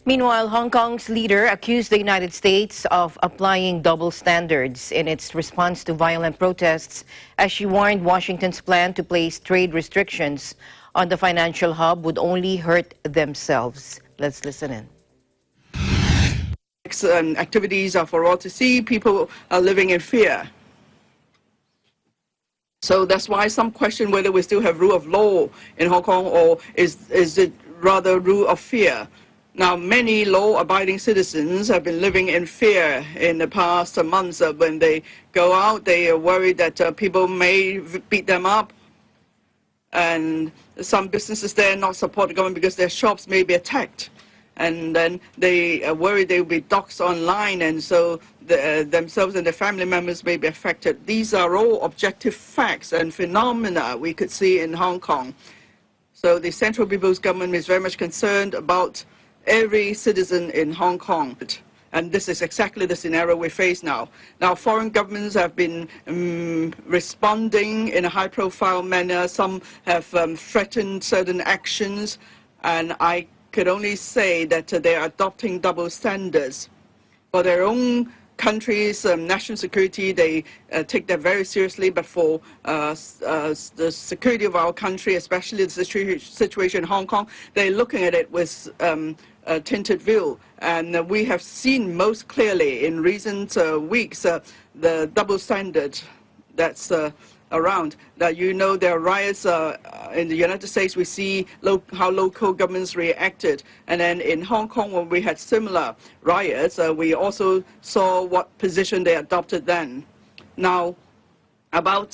Meanwhile, Hong Kong's leader accused the United States of applying double standards in its response to violent protests, as she warned Washington's plan to place trade restrictions on the financial hub would only hurt themselves. Let's listen in. Activities are for all to see. People are living in fear. So that's why some question whether we still have rule of law in Hong Kong, or is it rather rule of fear. Now, many law-abiding citizens have been living in fear in the past months. When they go out, they are worried that people may beat them up. And some businesses there not support the government because their shops may be attacked. And then they are worried they will be doxxed online, and so themselves and their family members may be affected. These are all objective facts and phenomena we could see in Hong Kong. So the Central People's Government is very much concerned about every citizen in Hong Kong. And this is exactly the scenario we face now. Now, foreign governments have been responding in a high-profile manner. Some have threatened certain actions, and I could only say that they are adopting double standards. For their own country's national security, they take that very seriously, but for the security of our country, especially the situation in Hong Kong, they're looking at it with a tinted view. And we have seen most clearly in recent weeks the double standard that's around. That, you know, there are riots in the United States. We see how local governments reacted, and then in Hong Kong, when we had similar riots, we also saw what position they adopted then. Now, about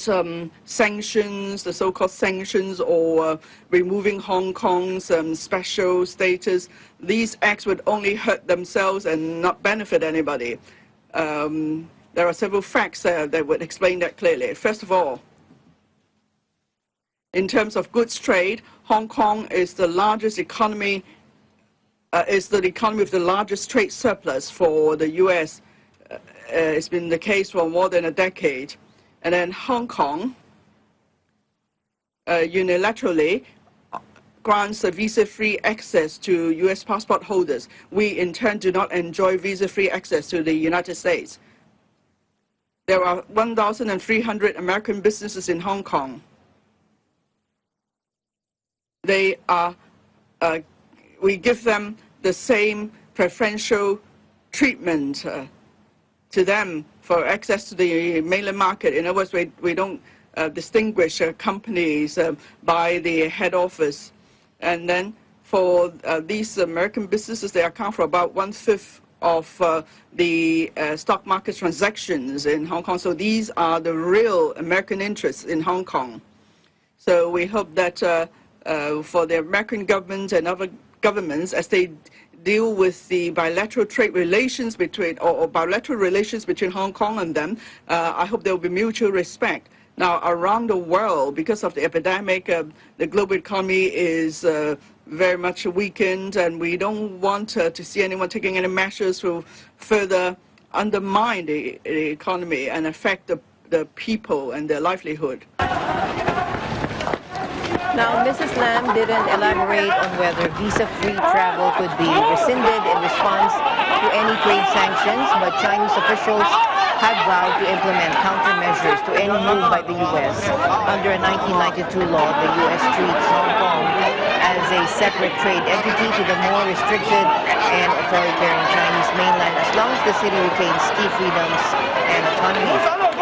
sanctions, the so-called sanctions, or removing Hong Kong's special status, these acts would only hurt themselves and not benefit anybody. There are several facts that would explain that clearly. First of all, in terms of goods trade, Hong Kong is the largest economy, is the economy with the largest trade surplus for the U.S. It's been the case for more than a decade. And then Hong Kong unilaterally grants a visa-free access to U.S. passport holders. We, in turn, do not enjoy visa-free access to the United States. There are 1,300 American businesses in Hong Kong. They are, we give them the same preferential treatment to them for access to the mainland market. In other words, we don't distinguish companies by the head office. And then for these American businesses, they account for about 1/5 of the stock market transactions in Hong Kong. So these are the real American interests in Hong Kong. So we hope that for the American government and other governments, as they deal with the bilateral trade relations between, or bilateral relations between Hong Kong and them, I hope there will be mutual respect. Now, around the world, because of the epidemic, the global economy is very much weakened, and we don't want to see anyone taking any measures to further undermine the economy and affect the people and their livelihood. Now, Mrs. Lam didn't elaborate on whether visa-free travel could be rescinded in response to any trade sanctions, but Chinese officials have vowed to implement countermeasures to any move by the U.S. Under a 1992 law, the U.S. treats Hong Kong as a separate trade entity to the more restricted and authoritarian Chinese mainland, as long as the city retains key freedoms and autonomy.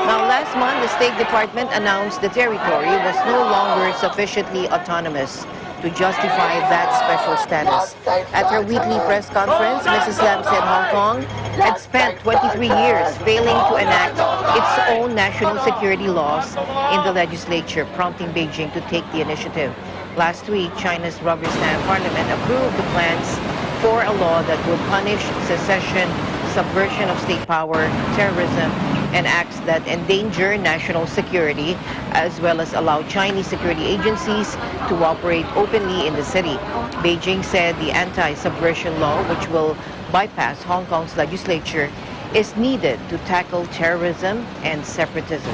Now, last month, the State Department announced the territory was no longer sufficiently autonomous to justify that special status. At her weekly press conference, Mrs. Lam said Hong Kong had spent 23 years failing to enact its own national security laws in the legislature, prompting Beijing to take the initiative. Last week, China's rubber stamp parliament approved the plans for a law that would punish secession, subversion of state power, terrorism, and acts that endanger national security, as well as allow Chinese security agencies to operate openly in the city. Beijing said the anti-subversion law, which will bypass Hong Kong's legislature, is needed to tackle terrorism and separatism.